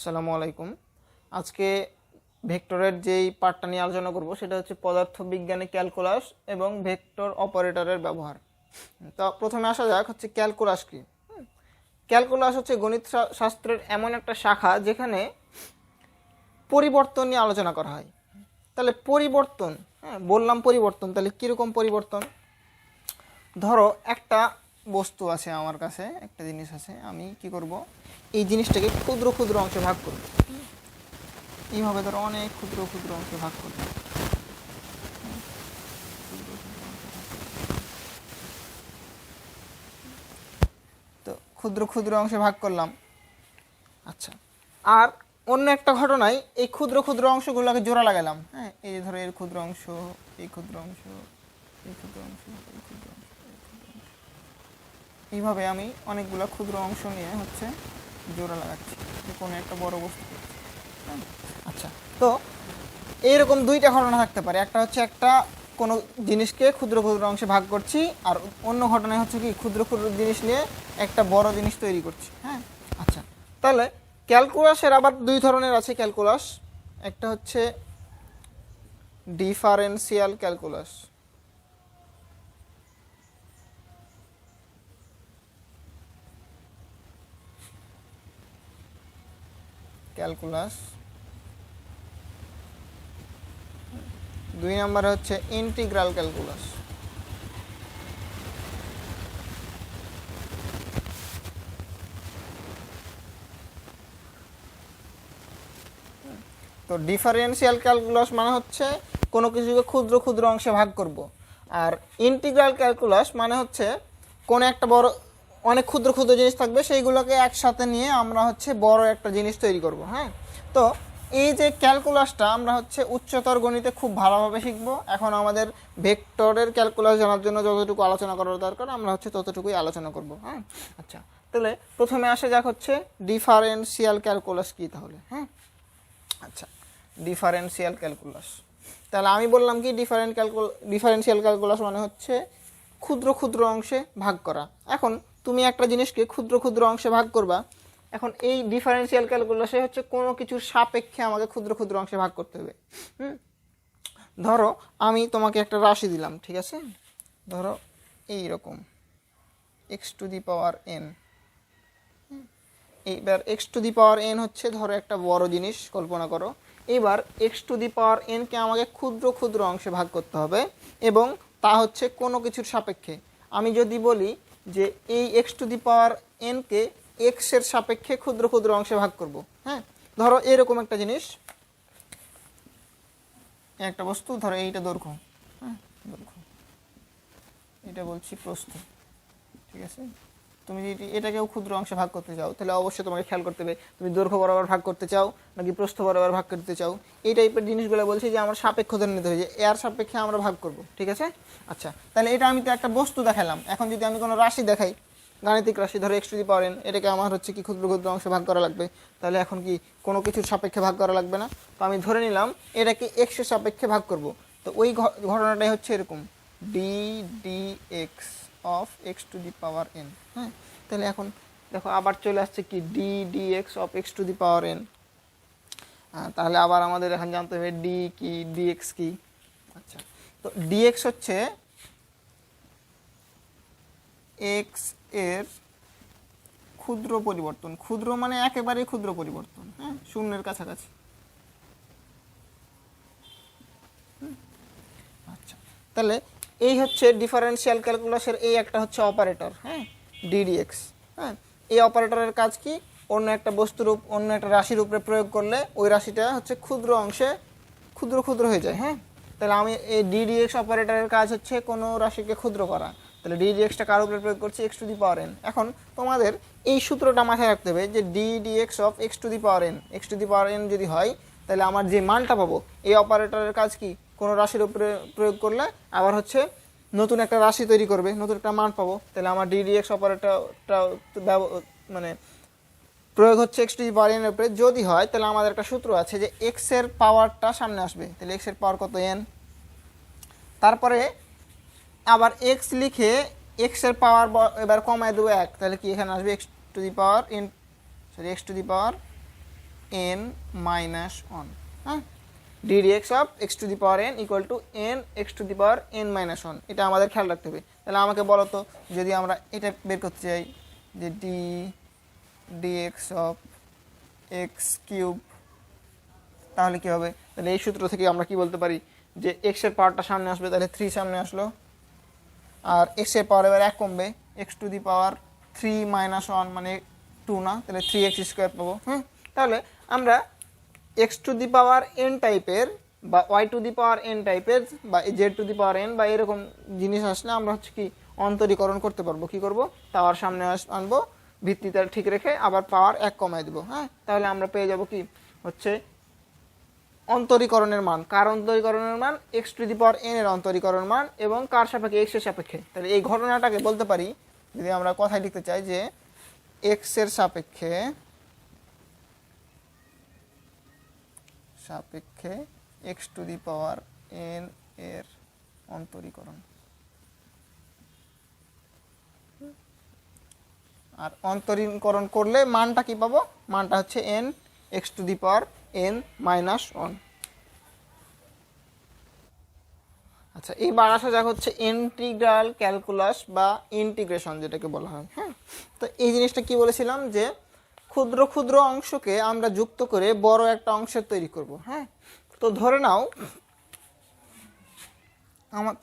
আসসালামু আলাইকুম। আজকে ভেক্টরের যেই পার্টটা নিয়ে আলোচনা করব সেটা হচ্ছে পদার্থবিজ্ঞানে ক্যালকুলাস এবং ভেক্টর অপারেটরের ব্যবহার। তো প্রথমে আসা যাক হচ্ছে ক্যালকুলাস কি। ক্যালকুলাস হচ্ছে গণিত শাস্ত্রের এমন একটা শাখা যেখানে পরিবর্তন নিয়ে আলোচনা করা হয়। তাহলে পরিবর্তন, বললাম পরিবর্তন, তাহলে কীরকম পরিবর্তন? ধরো একটা বস্তু আছে, আমার কাছে একটা জিনিস আছে, আমি কি করব, এই জিনিসটাকে ক্ষুদ্র ক্ষুদ্র অংশে ভাগ করব। এইভাবে ধরো অনেক ক্ষুদ্র ক্ষুদ্র অংশে ভাগ করব। তো ক্ষুদ্র ক্ষুদ্র অংশে ভাগ করলাম। আচ্ছা, আর অন্য একটা ঘটনায় এই ক্ষুদ্র ক্ষুদ্র অংশগুলোকে জোড়া লাগালাম। হ্যাঁ, এই যে ধরো এর ক্ষুদ্র অংশ, এই ক্ষুদ্র অংশ, এই ক্ষুদ্র অংশ, এই ক্ষুদ্র অংশ, এইভাবে আমি অনেকগুলো ক্ষুদ্র অংশ নিয়ে হচ্ছে জোড়া লাগাচ্ছি যে কোনো একটা বড় বস্তু। আচ্ছা, তো এইরকম দুইটা ঘটনা থাকতে পারে। একটা হচ্ছে একটা কোনো জিনিসকে ক্ষুদ্র ক্ষুদ্র অংশে ভাগ করছি, আর অন্য ঘটনায় হচ্ছে কি ক্ষুদ্র ক্ষুদ্র জিনিস নিয়ে একটা বড় জিনিস তৈরি করছি। হ্যাঁ, আচ্ছা, তাহলে ক্যালকুলাসের আবার দুই ধরনের আছে ক্যালকুলাস। একটা হচ্ছে ডিফারেন্সিয়াল ক্যালকুলাস। দুই নম্বরে হচ্ছে ইন্টিগ্রাল ক্যালকুলাস। তো ডিফারেন্সিয়াল ক্যালকুলাস মানে হচ্ছে কোনো কিছুকে ক্ষুদ্র ক্ষুদ্র অংশে ভাগ করব, আর ইন্টিগ্রাল ক্যালকুলাস মানে হচ্ছে কোনো একটা বড় অনেক ক্ষুদ্র ক্ষুদ্র জিনিস থাকবে, সেইগুলোকে একসাথে নিয়ে আমরা হচ্ছে বড় একটা জিনিস তৈরি করব। হ্যাঁ, তো এই যে ক্যালকুলাসটা আমরা হচ্ছে উচ্চতর গণিতে খুব ভালোভাবে শিখবো। এখন আমাদের ভেক্টরের ক্যালকুলাস জানার জন্য যতটুকু আলোচনা করার দরকার আমরা হচ্ছে ততটুকুই আলোচনা করব। হ্যাঁ, আচ্ছা, তাহলে প্রথমে আসা যাক হচ্ছে ডিফারেন্সিয়াল ক্যালকুলাস কী তাহলে। হ্যাঁ, আচ্ছা, ডিফারেন্সিয়াল ক্যালকুলাস, তাহলে আমি বললাম কি ডিফারেন্সিয়াল ক্যালকুলাস মানে হচ্ছে ক্ষুদ্র ক্ষুদ্র অংশে ভাগ করা। এখন তুমি একটা জিনিসকে ক্ষুদ্র ক্ষুদ্র অংশে ভাগ করবা, এখন এই ডিফারেন্সিয়াল ক্যালকুলাসে হচ্ছে কোনো কিছুর সাপেক্ষে আমাকে ক্ষুদ্র ক্ষুদ্র অংশে ভাগ করতে হবে। ধরো আমি তোমাকে একটা রাশি দিলাম, ঠিক আছে, ধরো এইরকম x⁴n। এইবার x⁴n হচ্ছে ধরো একটা বড় জিনিস কল্পনা করো। এবার x⁴n কে আমাকে ক্ষুদ্র ক্ষুদ্র অংশে ভাগ করতে হবে, এবং তা হচ্ছে কোনো কিছুর সাপেক্ষে। আমি যদি বলি যে এই x⁴n কে x এর সাপেক্ষে ক্ষুদ্র ক্ষুদ্র অংশে ভাগ করব। হ্যাঁ, ধরো এরকম একটা জিনিস, একটা বস্তু, ধরো এইটা দৈর্ঘ্য, হ্যাঁ দৈর্ঘ্য, এটা বলছি প্রস্থ, ঠিক আছে। তুমি যদি এটাকেও ক্ষুদ্র অংশে ভাগ করতে চাও তাহলে অবশ্যই তোমাকে খেয়াল করতে হবে তুমি দৈর্ঘ্য বরাবর ভাগ করতে চাও নাকি প্রস্থ বরাবর ভাগ করতে চাও। এই টাইপের জিনিসগুলো বলছি যে আমরা সাপেক্ষ ধরে নিতে হবে, যে এর সাপেক্ষে আমরা ভাগ করব, ঠিক আছে। আচ্ছা, তাহলে এটা আমি তো একটা বস্তু দেখালাম। এখন যদি আমি কোনো রাশি দেখাই, গাণিতিক রাশি, ধরো x⁴n, এটাকে আমার হচ্ছে কি ক্ষুদ্র ক্ষুদ্র অংশে ভাগ করা লাগবে। তাহলে এখন কি কোনো কিছুর সাপেক্ষে ভাগ করা লাগবে না, তো আমি ধরে নিলাম এটাকে x এর সাপেক্ষে ভাগ করব। তো ওই ঘটনাটাই হচ্ছে এরকম d(dx of x⁴n)। হ্যাঁ, তাহলে এখন দেখো আবার চলে আসছে কি d(dx of x⁴n)। তাহলে আবার আমাদের এখন জানতে হবে d কি, dx কি। আচ্ছা, তো dx হচ্ছে x এর ক্ষুদ্র পরিবর্তন। ক্ষুদ্র মানে একেবারেই ক্ষুদ্র পরিবর্তন, হ্যাঁ, শূন্যের কাছাকাছি। আচ্ছা, তাহলে এই হচ্ছে ডিফারেন্সিয়াল ক্যালকুলাসের এই একটা হচ্ছে অপারেটর, হ্যাঁ, ddx। হ্যাঁ, এই অপারেটরের কাজ কি, অন্য একটা বস্তুর অন্য একটা রাশির উপরে প্রয়োগ করলে ওই রাশিটা হচ্ছে ক্ষুদ্র অংশে ক্ষুদ্র ক্ষুদ্র হয়ে যায়। হ্যাঁ, তাহলে আমি এই ddx অপারেটরের কাজ হচ্ছে কোনো রাশিকে ক্ষুদ্র করা। তাহলে ddxটা কার উপরে প্রয়োগ করছি, x⁴n। এখন তোমাদের এই সূত্রটা মাথায় রাখতে হবে যে ddx of x⁴n যদি হয় তাহলে আমার যে মানটা পাবো, এই অপারেটরের কাজ কি, কোনো রাশির উপরে প্রয়োগ করলে আবার হচ্ছে নতুন একটা রাশি তৈরি করবে, নতুন একটা মান পাবো। তাহলে আমার ddx অপারেটরটা মানে প্রয়োগ হচ্ছে x⁴n এর উপরে। যদি হয় তাহলে আমাদের একটা সূত্র আছে যে x এর পাওয়ারটা সামনে আসবে, তাহলে x এর পাওয়ার কত, n। তারপরে আবার x লিখে x এর পাওয়ার এবার কমায় দেবো 1, তাহলে কি এখানে আসবে x⁴n n মাইনাস 1, হ্যাঁ, ddx of x to the power n equal to n x to the power n minus 1। এটা আমাদের খেয়াল রাখতে হবে। তাহলে আমাকে বলো তো, যদি আমরা এটা বের করতে চাই যে dx অফ x কিউব, তাহলে কি হবে? তাহলে এই সূত্র থেকে আমরা কি বলতে পারি যে x এর পাওয়ারটা সামনে আসবে, তাহলে 3 সামনে আসলো, আর x এর পাওয়ার এবার 1 কমবে, x to the power 3 minus 1 মানে 2 না, তাহলে 3x স্কোয়ার পাবো। হ্যাঁ, তাহলে আমরা x to the power n টাইপের বা y to the power n টাইপের বা z to the power n বা এরকম জিনিস আসলে আমরা হচ্ছে কি অন্তরীকরণ করতে পারবো। কি করব? পাওয়ার সামনে আনবো, ভিত্তিটা ঠিক রেখে আবার পাওয়ার 1 কমাই দেবো। হ্যাঁ, তাহলে আমরা পেয়ে যাব কি হচ্ছে অন্তরীকরণের মান। কার অন্তরীকরণের মান? x to the power n এর অন্তরীকরণ মান, এবং কার সাপেক্ষে? x এর সাপেক্ষে। তাহলে এই ঘটনাটাকে বলতে পারি, যদি আমরা কথায় লিখতে চাই, যে x এর সাপেক্ষে x to the power n এর অন্তরীকরণ। আর অন্তরীকরণ করলে মানটা কি পাবো? মানটা হচ্ছে n x to the power n minus 1। আচ্ছা, এইবার আসা যাক হচ্ছে ইন্টিগ্রাল ক্যালকুলাস বা ইন্টিগ্রেশন যেটাকে বলা হয়। হ্যাঁ, তো এই জিনিসটা কি বলেছিলাম, যে ক্ষুদ্র ক্ষুদ্র অংশকে আমরা যুক্ত করে বড় একটা অংশের তৈরি করব। হ্যাঁ, তো ধরে নাও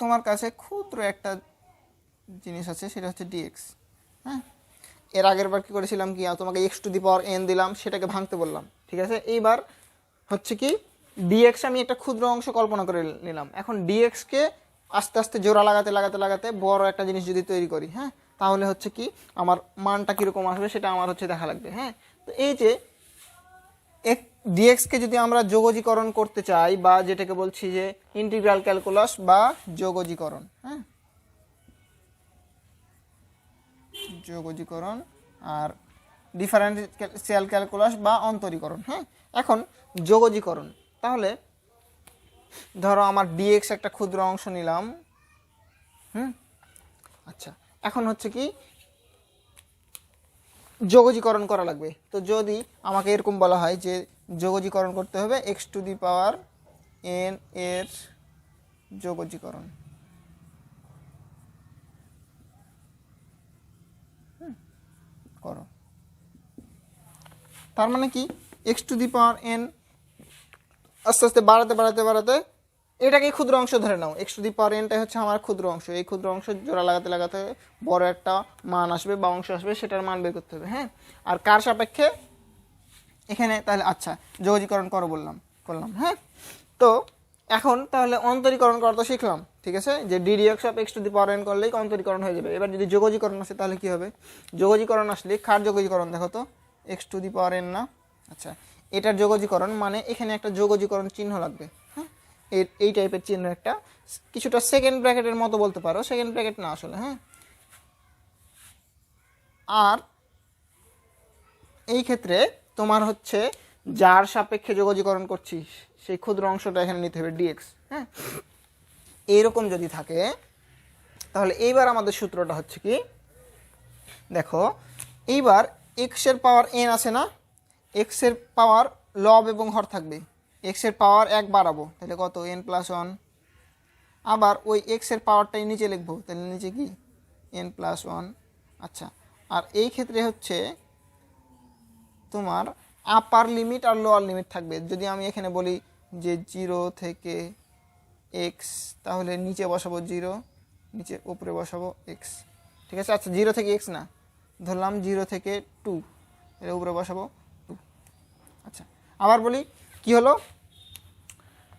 তোমার কাছে ক্ষুদ্র একটা জিনিস আছে, সেটা হচ্ছে dx। হ্যাঁ, এর আগের বার কি করেছিলাম, কি তোমাকে x to the power n দিলাম, সেটাকে ভাঙতে বললাম। ঠিক আছে, এইবার হচ্ছে কি dx আমি একটা ক্ষুদ্র অংশ কল্পনা করে নিলাম। এখন dx কে আস্তে আস্তে জোড়া লাগাতে লাগাতে লাগাতে বড় একটা জিনিস যদি তৈরি করি, হ্যাঁ, তাহলে হচ্ছে কি আমার মানটা কীরকম আসবে সেটা আমার হচ্ছে দেখা লাগবে। হ্যাঁ, তো এই যে dx কে যদি আমরা যোগজীকরণ করতে চাই, বা যেটাকে বলছি যে ইন্টিগ্রাল ক্যালকুলাস বা যোগজীকরণ, হ্যাঁ, যোগজীকরণ, আর ডিফারেন্সিয়াল ক্যালকুলাস বা অন্তরীকরণ। হ্যাঁ, এখন যোগজীকরণ, তাহলে ধরো আমার dx একটা ক্ষুদ্র অংশ নিলাম। আচ্ছা, এখন হচ্ছে কি যোগজীকরণ করা লাগবে। তো যদি আমাকে এরকম বলা হয় যে যোগজীকরণ করতে হবে x to the power n এর যোগজীকরণ, করো, তার মানে কি x to the power n আস্তে আস্তে বাড়াতে বাড়াতে বাড়াতে এটাকে ক্ষুদ্র অংশ ধরে নাও। x টু দি পাওয়ার nটাই হচ্ছে আমার ক্ষুদ্র অংশ। এই ক্ষুদ্র অংশ জোড়া লাগাতে লাগাতে বড় একটা মান আসবে বা অংশ আসবে, সেটার মান বের করতে হবে। হ্যাঁ, আর কার সাপেক্ষে এখানে? তাহলে আচ্ছা, যোগজীকরণ করো করলাম। হ্যাঁ, তো এখন তাহলে অন্তরীকরণ করা তো শিখলাম। ঠিক আছে, যে ddx of x to the power n করলেই অন্তরীকরণ হয়ে যাবে। এবার যদি যোগজীকরণ আসে তাহলে কি হবে? যোগজীকরণ আসলে কার যোগজীকরণ দেখো তো? x to the power n না? আচ্ছা, এটার যোগজীকরণ মানে এখানে একটা যোগজীকরণ চিহ্ন লাগবে। হ্যাঁ, এই টাইপের চিহ্ন, একটা কিছুটা সেকেন্ড ব্র্যাকেটের মতো বলতে পারো, সেকেন্ড ব্র্যাকেট না আসলে। হ্যাঁ, আর এই ক্ষেত্রে তোমার হচ্ছে যার সাপেক্ষে যোগজীকরণ করছিস সেই ক্ষুদ্র অংশটা এখানে নিতে হবে dx। হ্যাঁ, এইরকম যদি থাকে তাহলে এইবার আমাদের সূত্রটা হচ্ছে কি, দেখো এইবার x এর পাওয়ার n আছে না, x এর পাওয়ার লব এবং হর থাকবে। x এর পাওয়ার 1 বাড়াবো, তাহলে কত? n plus 1। আবার ওই x এর পাওয়ারটাই নিচে লিখবো, তাহলে নিচে কি? n plus 1। আচ্ছা, আর এই ক্ষেত্রে হচ্ছে তোমার আপার লিমিট আর লোয়ার লিমিট থাকবে। যদি আমি এখানে বলি যে 0 থেকে x, তাহলে নিচে বসাবো 0, নিচে উপরে বসাবো x। ঠিক আছে, আচ্ছা 0 থেকে x না, ধরলাম 0 থেকে 2, এর উপরে বসাবো 2। আচ্ছা, আবার বলি কি হলো,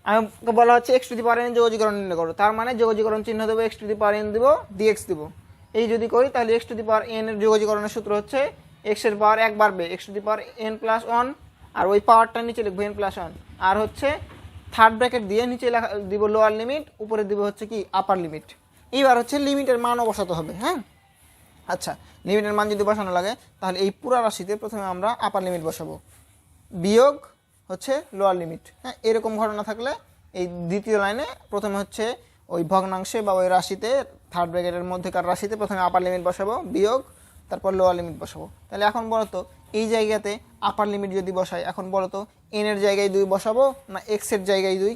আমাকে বলা হচ্ছে x to the power n যোগজীকরণ নির্ণয় করো। তার মানে যোগজীকরণ চিহ্ন দেবো, x to the power n দেবো, dx দেবো। এই যদি করি তাহলে x to the power n এর যোগজীকরণের সূত্র হচ্ছে x এর পাওয়ার 1 বাড়বে, x to the power n plus 1, আর ওই পাওয়ারটা নিচে লিখবো n প্লাস 1, আর হচ্ছে থার্ড ব্র্যাকেট দিয়ে নিচে দিব লোয়ার লিমিট, উপরে দিব হচ্ছে কি আপার লিমিট। এইবার হচ্ছে লিমিটের মানও বসাতে হবে। হ্যাঁ, আচ্ছা, লিমিটের মান যদি বসানো লাগে তাহলে এই পুরো রাশিতে প্রথমে আমরা আপার লিমিট বসাবো, বিয়োগ হচ্ছে লোয়ার লিমিট। হ্যাঁ, এরকম ঘটনা থাকলে এই দ্বিতীয় লাইনে প্রথমে হচ্ছে ওই ভগ্নাংশে বা ওই রাশিতে থার্ড ব্র্যাকেটের মধ্যেকার রাশিতে প্রথমে আপার লিমিট বসাবো, বিয়োগ তারপর লোয়ার লিমিট বসাবো। তাহলে এখন বলো তো এই জায়গাতে আপার লিমিট যদি বসাই, এখন বলো তো এন এর জায়গায় 2 বসাবো না এক্স এর জায়গায় 2?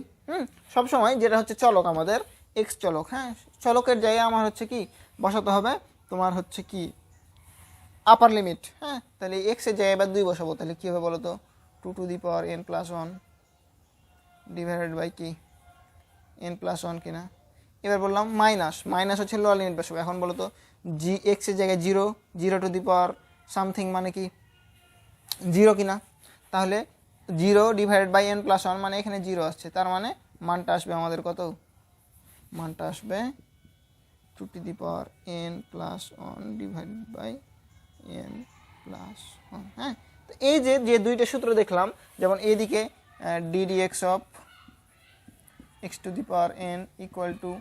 সবসময় যেটা হচ্ছে চলক আমাদের এক্স চলক, হ্যাঁ, চলকের জায়গায় আমার হচ্ছে কি বসাতে হবে তোমার হচ্ছে কি আপার লিমিট, হ্যাঁ। তাহলে এক্স এর জায়গায় এবার 2 বসাবো, তাহলে কী হবে বলো তো 2n+1 ডিভাইডেড বাই কি n+1 কিনা। এবার বললাম মাইনাস হচ্ছে লোয়ার লিমিট বসাবো। এখন বলো তো জি এক্স এর জায়গায় 0 সামথিং মানে কি 0 কিনা। তাহলে 0 ডিভাইডেড বাই n+1 মানে এখানে 0 আসছে, তার মানে মানটা আসবে আমাদের কত, মানটা আসবে 2n+1 ডিভাইডেড বাই n+1, হ্যাঁ। তো এই যে যে দুইটা সূত্র দেখলাম, যেমন এইদিকে ddx of x⁴n equal to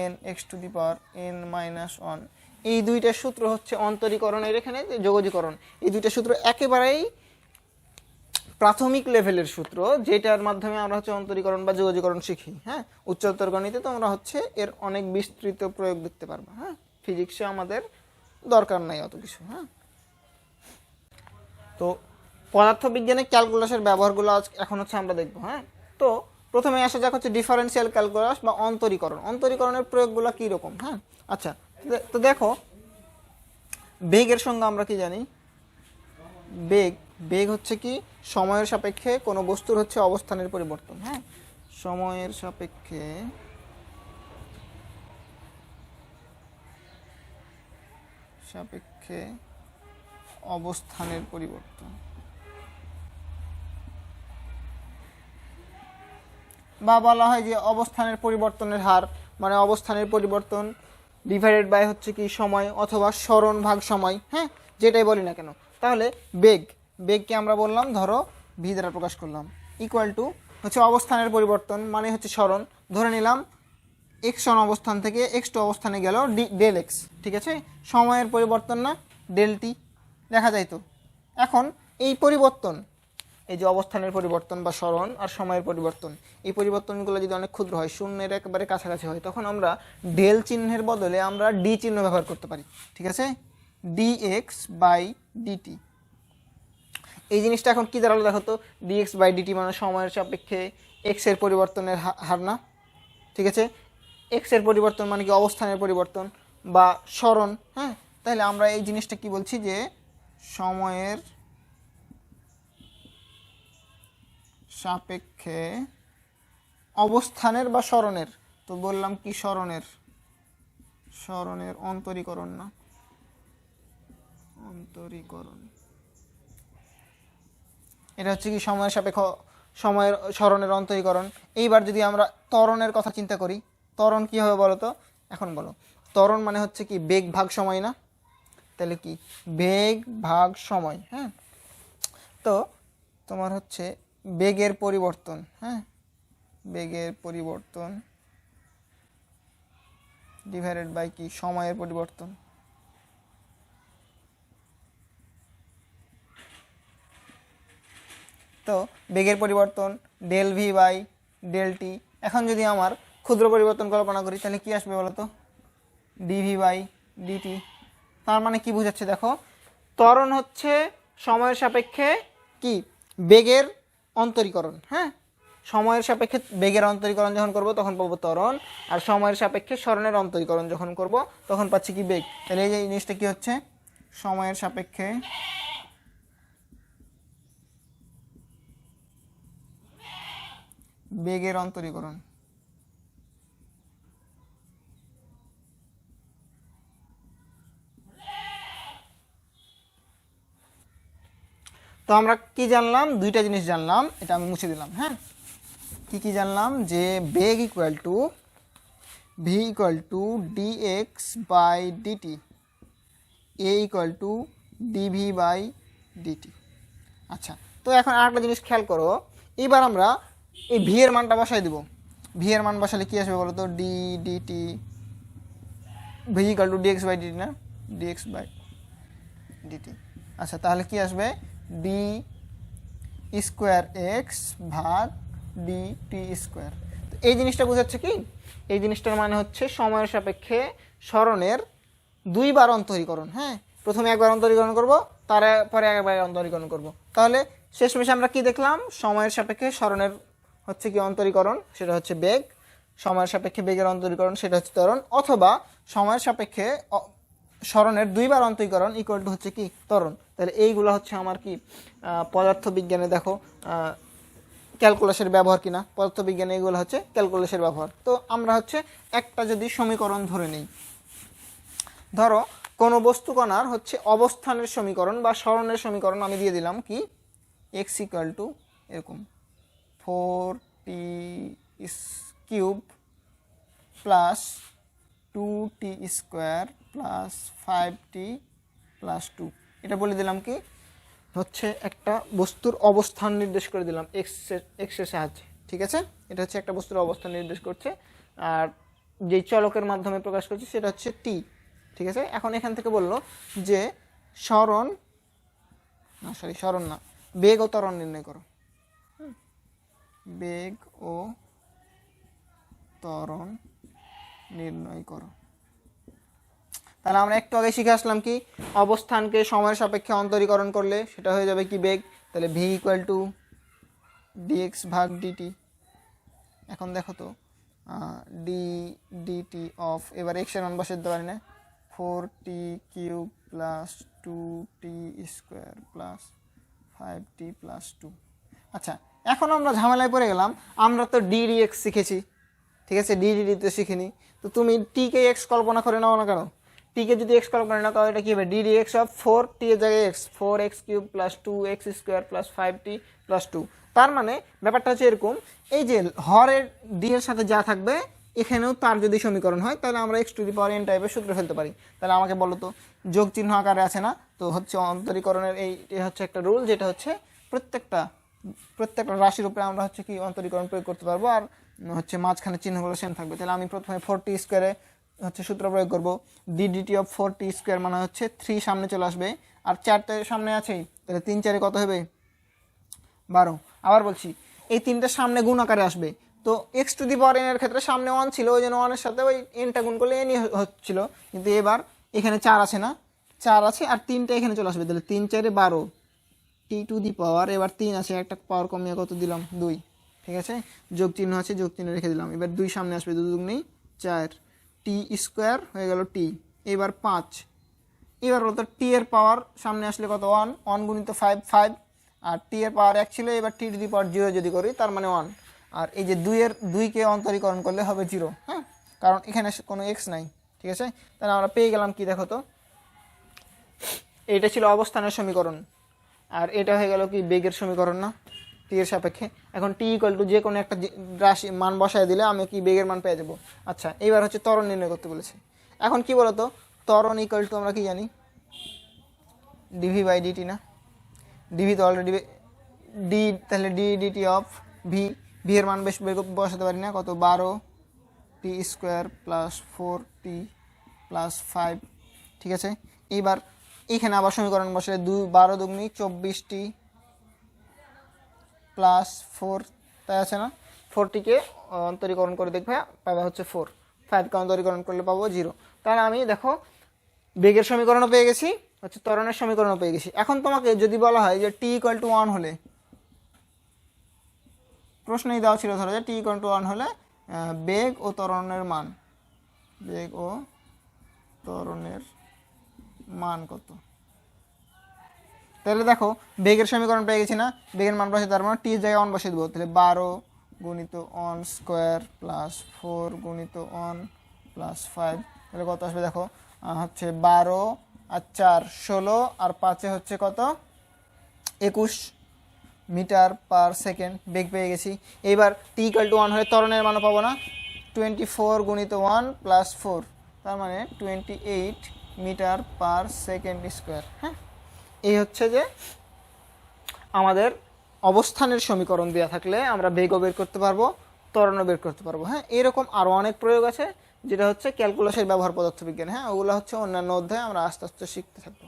n x⁴n-1, এই দুইটা সূত্র হচ্ছে অন্তরীকরণের, এখানে যে যোগজীকরণ, এই দুইটা সূত্র একেবারেই প্রাথমিক লেভেলের সূত্র, যেটার মাধ্যমে আমরা হচ্ছে অন্তরীকরণ বা যোগজীকরণ শিখি, হ্যাঁ। উচ্চতর গণিতে তোমরা হচ্ছে এর অনেক বিস্তৃত প্রয়োগ দেখতে পারবে, হ্যাঁ। ফিজিক্সে আমাদের দরকার নাই অত কিছু, হ্যাঁ। তো পদার্থবিজ্ঞানে ক্যালকুলাসের ব্যবহারগুলো এখন হচ্ছে আমরা দেখবো, হ্যাঁ। তো প্রথমে আসা যাক হচ্ছে ডিফারেন্সিয়াল ক্যালকুলাস বা অন্তরীকরণের প্রয়োগগুলো কীরকম, হ্যাঁ। আচ্ছা, তো দেখো বেগের সঙ্গে আমরা কি জানি, বেগ হচ্ছে কি সময়ের সাপেক্ষে কোনো বস্তুর হচ্ছে অবস্থানের পরিবর্তন, হ্যাঁ। সময়ের সাপেক্ষে অবস্থানের পরিবর্তন, বা বলা হয় যে অবস্থানের পরিবর্তনের হার, মানে অবস্থানের পরিবর্তন ডিভাইডেড বাই হচ্ছে কি সময় অথবা সরণ ভাগ সময়, হ্যাঁ, যেটাই বলি না কেন। তাহলে বেগকে আমরা বললাম ধরো ভি দ্বারা প্রকাশ করলাম, ইকুয়াল টু হচ্ছে অবস্থানের পরিবর্তন মানে হচ্ছে সরণ, ধরে নিলাম x1 অবস্থান থেকে x2 অবস্থানে গেল ডেল এক্স, ঠিক আছে, সময়ের পরিবর্তন না ডেল টি দেখা যায়। তো এখন এই পরিবর্তন, এই যে অবস্থানের পরিবর্তন বা সরণ আর সময়ের পরিবর্তন, এই পরিবর্তনগুলো যদি অনেক ক্ষুদ্র হয়, শূন্যের একেবারে কাছাকাছি হয়, তখন আমরা ডেল চিহ্নের বদলে আমরা ডি চিহ্ন ব্যবহার করতে পারি, ঠিক আছে, dx/dt। এই জিনিসটা এখন কি দাঁড়ালো দেখো তো, dx/dt মানে সময়ের সাপেক্ষে x এর পরিবর্তনের হার না, ঠিক আছে, x এর পরিবর্তন মানে কি অবস্থানের পরিবর্তন বা সরণ, হ্যাঁ। তাহলে আমরা এই জিনিসটা কি বলছি যে সময়ের সাপেক্ষে অবস্থানের বা সরণের, তো বললাম কি সরণের অন্তরীকরণ না, অন্তরীকরণ, এটা হচ্ছে কি সময়ের সাপেক্ষ সময়ের সরণের অন্তরীকরণ। এইবার যদি আমরা ত্বরণের কথা চিন্তা করি, ত্বরণ কী হবে বলো তো, এখন বলো ত্বরণ মানে হচ্ছে কি বেগ ভাগ সময় না, তাহলে কি বেগ ভাগ সময়, হ্যাঁ। তো তোমার হচ্ছে বেগের পরিবর্তন, হ্যাঁ, বেগের পরিবর্তন ডিভাইডেড বাই কি সময়ের পরিবর্তন, তো বেগের পরিবর্তন del v by del t. এখন যদি আমার ক্ষুদ্র পরিবর্তন কল্পনা করি তাহলে কি আসবে বলো তো, ডিভি বাই ডিটি। তার মানে কি বোঝাচ্ছে দেখো, ত্বরণ হচ্ছে সময়ের সাপেক্ষে কি বেগের অন্তরীকরণ, হ্যাঁ, সময়ের সাপেক্ষে বেগের অন্তরীকরণ যখন করব তখন পাবো ত্বরণ, আর সময়ের সাপেক্ষে সরণের অন্তরীকরণ যখন করব তখন পাচ্ছি কি বেগ। তাহলে এই যে জিনিসটা কি হচ্ছে, সময়ের সাপেক্ষে বেগের অন্তরীকরণ। তো আমরা কি জানলাম, দুইটা জিনিস জানলাম, এটা আমি মুছে দিলাম, হ্যাঁ। কি জানলাম, যে বেগ equal to V equal to dx by dt, A equal to dv by dt. আচ্ছা, তো এখন আরেকটা জিনিস খেয়াল করো, এবার আমরা এই ভি এর মানটা বসাই দেব। ভি এর মান বসালে কি আসবে বলো তো, d dt, v equal to dx by dt না, ডিএক্স বাই ডিটি। আচ্ছা, তাহলে কি আসবে, ডি স্কোয়ার এক্স ভাগ ডি টি স্কোয়ার। তো এই জিনিসটা বোঝাচ্ছে কি, এই জিনিসটার মানে হচ্ছে সময়ের সাপেক্ষে সরণের 2 বার অন্তরীকরণ, হ্যাঁ। প্রথমে একবার অন্তরীকরণ করব, তারপরে একবার অন্তরীকরণ করব। তাহলে শেষমেশে আমরা কি দেখলাম, সময়ের সাপেক্ষে সরণের হচ্ছে কি অন্তরীকরণ, সেটা হচ্ছে বেগ, সময়ের সাপেক্ষে বেগের অন্তরীকরণ সেটা হচ্ছে ত্বরণ, অথবা সময়ের সাপেক্ষে সরণের দুইবার অন্তরীকরণ ইকুয়াল টু হচ্ছে কি ত্বরণ। তাহলে এইগুলো হচ্ছে আমার কি পদার্থবিজ্ঞানে দেখো ক্যালকুলাসের ব্যবহার কিনা, পদার্থবিজ্ঞানে এগুলো হচ্ছে ক্যালকুলাসের ব্যবহার। তো আমরা হচ্ছে একটা যদি সমীকরণ ধরে নিই, ধরো কোনো বস্তু কণার হচ্ছে অবস্থানের সমীকরণ বা সরণের সমীকরণ আমি দিয়ে দিলাম কি এক্স ইকুয়াল টু এরকম 4t³ plus 2t² plus 5t+2। এটা বলে দিলাম কি হচ্ছে একটা বস্তুর অবস্থান নির্দেশ করে দিলাম এক্সের সাহায্যে, ঠিক আছে। এটা হচ্ছে একটা বস্তুর অবস্থান নির্দেশ করছে, আর যেই চলকের মাধ্যমে প্রকাশ করছে সেটা হচ্ছে টি, ঠিক আছে। এখন এখান থেকে বললো যে সরণ না বেগ ও ত্বরণ নির্ণয় করো, বেগ ও ত্বরণ নির্ণয় করো। তাহলে আমরা একটু আগে শিখে আসলাম কি অবস্থানকে সময়ের সাপেক্ষে অন্তরীকরণ করলে সেটা হয়ে যাবে কি বেগ। তাহলে ভি ইকুয়াল টু ডিএক্স ভাগ ডিটি। এখন দেখো তো ডিটি অফ, এবার এক্স এর মান বসে দিতে পারি না, 4t³ plus 2t² plus 5t+2। আচ্ছা, এখন আমরা ঝামেলায় পড়ে গেলাম, আমরা তো ডিডিএক্স শিখেছি, ঠিক আছে, ডিডিটি তো শিখিনি। তো তুমি টিকে এক্স কল্পনা করে নাও না কেন, টিকে যদি এক্স কল্পনা না করো এটা কি হবে, ডিডিএক্স অফ 4t এর জায়গায় x, 4x³ plus 2x² plus 5t+2। তার মানে ব্যাপারটা হচ্ছে এরকম, এই যে হরের ডি এর সাথে যা থাকবে এখানেও তার যদি সমীকরণ হয় তাহলে আমরা x⁴n টাইপের সূত্র ফেলতে পারি। তাহলে আমাকে বলো তো, যোগ চিহ্ন আকারে আছে না, তো হচ্ছে অন্তরীকরণের এই হচ্ছে একটা রুল, যেটা হচ্ছে প্রত্যেকটা রাশির উপরে আমরা হচ্ছে কি অন্তরীকরণ প্রয়োগ করতে পারবো, আর হচ্ছে মাঝখানে চিহ্নগুলো সেম থাকবে। তাহলে আমি প্রথমে 4t² হচ্ছে সূত্র প্রয়োগ করবো, ডিডিটি অফ 4t² মানে হচ্ছে 3 সামনে চলে আসবে, আর 4 সামনে আছেই, তাহলে 3 4 কত হবে 12। আবার বলছি এই 3টা সামনে গুণ আকারে আসবে, তো x⁴n এর ক্ষেত্রে সামনে 1 ছিল, ওই জন্য 1 এর সাথে ওই nটা গুণ করলে nই হচ্ছিল, কিন্তু এবার এখানে 4 আছে না, 4 আছে আর 3টা এখানে চলে আসবে, তাহলে 3 4 12 t⁴, এবার 3 আছে, একটা পাওয়ার কমিয়ে কত দিলাম 2, ঠিক আছে, যোগ চিহ্ন আছে, যোগ চিহ্ন রেখে দিলাম, এবার 2 সামনে আসবে, 2 2 নেই 4, t² হয়ে গেল t, এবার 5, এবার বলতো t এর পাওয়ার সামনে আসলে কত 1, 1 গুণিত 5 5, আর t এর পাওয়ার 1 ছিল, এবার t⁴0 যদি করি তার মানে 1, আর এই যে 2 কে অন্তরীকরণ করলে হবে 0, হ্যাঁ, কারণ এখানে কোনো x নাই, ঠিক আছে। তাহলে আমরা পেয়ে গেলাম কি, দেখো তো এইটা ছিল অবস্থানের সমীকরণ, আর এটা হয়ে গেল কি বেগের সমীকরণ না, টি এর সাপেক্ষে। এখন টি ইকুয়াল টু যে কোনো একটা রাশি মান বসায় দিলে আমি কি বেগের মান পেয়ে যাবো। আচ্ছা, এইবার হচ্ছে ত্বরণ নির্ণয় করতে বলেছে। এখন কি বলতো, ত্বরণ ইকুয়াল টু আমরা কি জানি, dv/dt না, ডিভি তো অলরেডি ডি, তাহলে ডিডিটি অফ ভি, ভি এর মান বেশ বসাতে পারি না, কত 12t² প্লাস 4t+5, ঠিক আছে। এইবার এইখানে আবার সমীকরণ বসে 12 দুগুণী 24t প্লাস 4, তাই আছে না, 4টিকে অন্তরীকরণ করে দেখবে পাবে হচ্ছে 4, 5কে অন্তরীকরণ করলে পাবো 0। তাহলে আমি দেখো বেগের সমীকরণও পেয়ে গেছি, হচ্ছে ত্বরণের সমীকরণও পেয়ে গেছি। এখন তোমাকে যদি বলা হয় যে t=1 হলে, প্রশ্নই দেওয়া ছিল ধরো যে t=1 হলে বেগ ও ত্বরণের মান, বেগ ও ত্বরণের মান কত। তাহলে দেখো বেগের সমীকরণ পেয়ে গেছি না, বেগের মান বসে, তার মানে টি এর জায়গায় 1 বসে দেবো, তাহলে 12 গুণিত 1² প্লাস 4 গুণিত 1 প্লাস 5, তাহলে কত আসবে দেখো, হচ্ছে 12 আর 4 16, আর 5 হচ্ছে কত 21 মিটার পার সেকেন্ড বেগ পেয়ে গেছি। এইবার t=1 হলে ত্বরণের মানও পাবো না, 24 গুণিত 1 প্লাস 4, তার মানে 28 মিটার পার সেকেন্ড স্কোয়ার। হ্যাঁ, এই হচ্ছে যে আমাদের অবস্থানের সমীকরণ দেওয়া থাকলে আমরা বেগও বের করতে পারবো, ত্বরণও বের করতে পারবো। হ্যাঁ, এরকম আরও অনেক প্রয়োগ আছে যেটা হচ্ছে ক্যালকুলাসের ব্যবহার পদার্থবিজ্ঞান। হ্যাঁ, ওগুলো হচ্ছে অন্যান্য অধ্যায়ে আমরা আস্তে আস্তে শিখতে থাকবো।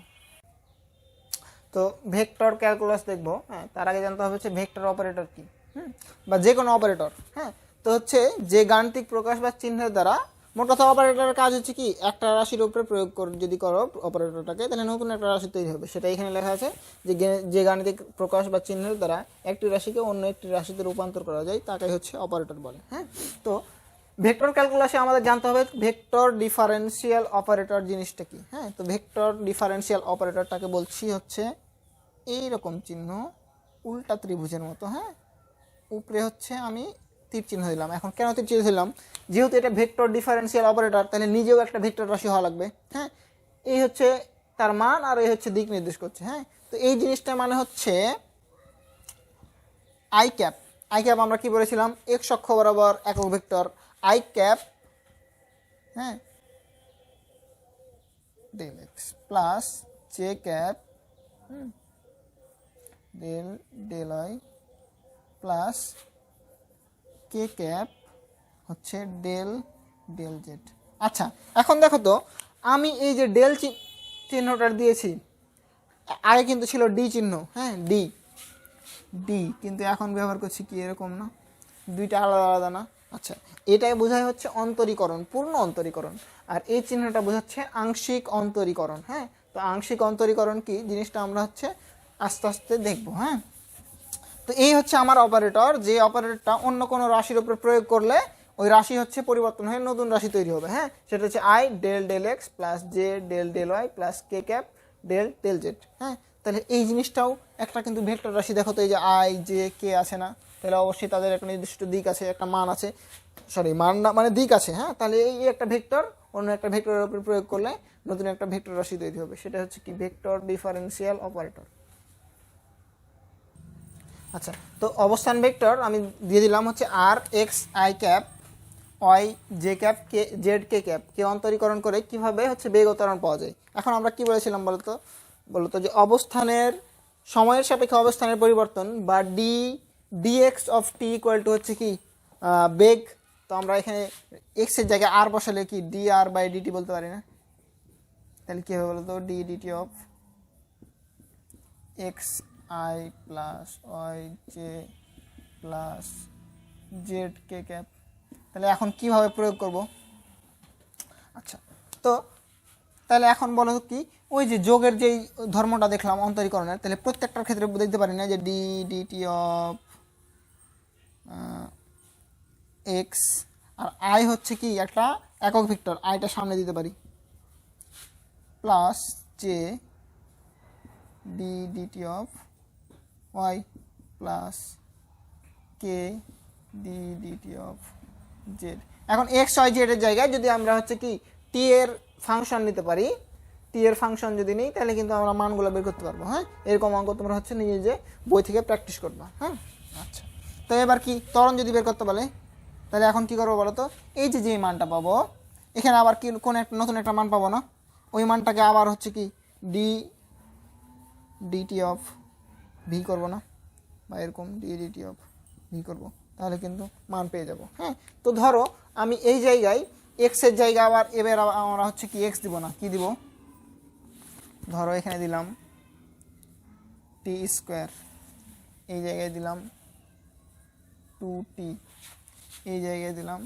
তো ভেক্টর ক্যালকুলাস দেখবো। হ্যাঁ, তার আগে জানতে হবে হচ্ছে ভেক্টর অপারেটর কি, বা যে কোনো অপারেটর। হ্যাঁ, তো হচ্ছে যে গাণিতিক প্রকাশ বা চিহ্নের দ্বারা মোট কথা অপারেটরের কাজ হচ্ছে কি একটা রাশির উপরে প্রয়োগ যদি করো অপারেটরটাকে, তাহলে নতুন একটা রাশি তৈরি হবে। সেটা এখানে লেখা আছে যে গাণিতিক প্রকাশ বা চিহ্নের দ্বারা একটি রাশিকে অন্য একটি রাশিতে রূপান্তর করা যায় তাকে হচ্ছে অপারেটর বলে। হ্যাঁ, তো ভেক্টর ক্যালকুলাসে আমাদের জানতে হবে ভেক্টর ডিফারেন্সিয়াল অপারেটর জিনিসটা কি। হ্যাঁ, তো ভেক্টর ডিফারেন্সিয়াল অপারেটরটাকে বলছি হচ্ছে এইরকম চিহ্ন, উল্টা ত্রিভুজের মতো। হ্যাঁ, উপরে হচ্ছে আমি তীর চিহ্ন দিলাম। এখন কেন তীর চিহ্ন দিলাম? যেহেতু এটা ভেক্টর ডিফারেন্সিয়াল অপারেটর, তাহলে নিজেও একটা ভেক্টর রাশি হওয়া লাগবে। হ্যাঁ, এই হচ্ছে তার মান আর এই হচ্ছে দিক নির্দেশ করছে। হ্যাঁ, তো এই জিনিসটা মানে হচ্ছে আই ক্যাপ। আই ক্যাপ আমরা কি বলেছিলাম? এক্স অক্ষ বরাবর একক ভেক্টর আই ক্যাপ, হ্যাঁ, del x plus J cap del Y plus কে ক্যাপ হচ্ছে ডেল জেড। আচ্ছা, এখন দেখো তো আমি এই যে ডেল চিহ্নটা দিয়েছি, আগে কিন্তু ছিল ডি চিহ্ন। হ্যাঁ, ডি কিন্তু এখন ব্যবহার করছি কি এরকম না, দুইটা আলাদা আলাদা না। আচ্ছা, এটাই বোঝায় হচ্ছে অন্তরীকরণ, পূর্ণ অন্তরীকরণ, আর এই চিহ্নটা বোঝাচ্ছে আংশিক অন্তরীকরণ। হ্যাঁ, তো আংশিক অন্তরীকরণ কি জিনিসটা আমরা হচ্ছে আস্তে আস্তে দেখবো। হ্যাঁ, তো এই হচ্ছে আমার অপারেটর, যে অপারেটরটা অন্য কোনো রাশির উপর প্রয়োগ করলে ওই রাশি হচ্ছে পরিবর্তন হয়ে নতুন রাশি তৈরি হবে। হ্যাঁ, সেটা হচ্ছে i del x plus j del Y plus K cap del z. হ্যাঁ, তাহলে এই জিনিসটাও একটা কিন্তু ভেক্টর রাশি। দেখো তো এই যে আই জে কে আছে না, তাহলে অবশ্যই তাদের একটা নির্দিষ্ট দিক আছে, একটা মান আছে, সরি মান না মানে দিক আছে। হ্যাঁ, তাহলে এই একটা ভেক্টর অন্য একটা ভেক্টরের উপর প্রয়োগ করলে নতুন একটা ভেক্টর রাশি তৈরি হবে, সেটা হচ্ছে কি ভেক্টর ডিফারেন্সিয়াল অপারেটর। আচ্ছা, তো অবস্থান ভেক্টর আমি দিয়ে দিলাম হচ্ছে আর X I cap Y J cap K Z K cap কে অন্তরীকরণ করে কিভাবে হচ্ছে বেগ ও ত্বরণ পাওয়া যায়। এখন আমরা কি বলেছিলাম বলতো যে অবস্থানের সময়ের সাপেক্ষে অবস্থানের পরিবর্তন বা dx of t equal to হচ্ছে কি বেগ। তো আমরা এখানে এক্সের জায়গায় আর বসালে কি ডি আর বাই ডিটি বলতে পারি না? তাহলে কী হবে বলতো, d dt of x i plus y j plus z K cap. তাহলে এখন কিভাবে প্রয়োগ করব? আচ্ছা, তো তাহলে এখন বলো কি ওই যে যোগের যেই ধর্মটা দেখলাম অন্তরীকরণের, তাহলে প্রত্যেকটার ক্ষেত্রে দেখতে পারি না যে ডি ডিটি অফ এক্স আর আই হচ্ছে কি একটা একক ভেক্টর, আইটা সামনে দিতে পারি plus j d dt of y plus k d dt of z. এখন এক্স ওয়াই জেড এর জায়গায় যদি আমরা হচ্ছে কি টি এর ফাংশন নিতে পারি, টি এর ফাংশন যদি নিই তাহলে কিন্তু আমরা মানগুলো বের করতে পারবো। হ্যাঁ, এরকম অঙ্ক তোমরা হচ্ছে নিজে যে বই থেকে প্র্যাকটিস করবা। হ্যাঁ, আচ্ছা, তো এবার কি ত্বরণ যদি বের করতে বলে তাহলে এখন কি করবো বলো তো, এই যে মানটা পাবো এখানে আবার কি কোন একটা নতুন একটা মান পাবো না, ওই মানটাকে আবার হচ্ছে কি ডিটি অফ ভি করবো না, বা এরকম ডিটি অফ ভি করবো, তাহলে কিন্তু মান পেয়ে যাব। হ্যাঁ, তো ধরো আমি এই জায়গায় এক্সের জায়গায় আবার এবার আমরা হচ্ছে কি এক্স দিব না, কি দিব, ধরো এখানে দিলাম টি স্কোয়ার, এই জায়গায় দিলাম 2t, এই জায়গায় দিলাম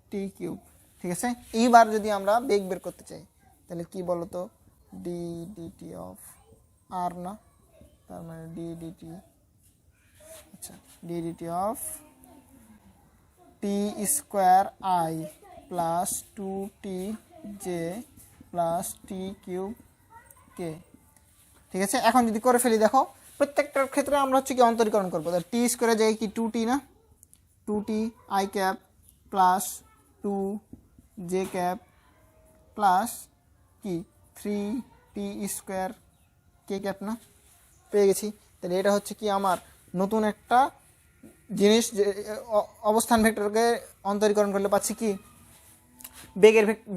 টি কিউব। ঠিক আছে, এইবার যদি আমরা বেগ বের করতে চাই তাহলে কি বলতো, ডি ডিটি অফ আর না, তার মানে ডি ডিটি, আচ্ছা d dt of T square I plus 2t J plus T cube K. ঠিক আছে, এখন যদি করে ফেলি দেখো প্রত্যেকটার ক্ষেত্রে আমরা হচ্ছে কি অন্তরীকরণ করবো। টি স্কোয়ারের জায়গায় কি 2t না, 2t I cap plus 2 J cap plus কি 3t স্কোয়ার কে ক্যাপ না, পেয়ে গেছি। তাহলে এটা হচ্ছে কি আমার নতুন একটা জিনিস, যে অবস্থান ভেক্টরকে অন্তরীকরণ করলে পাচ্ছি কি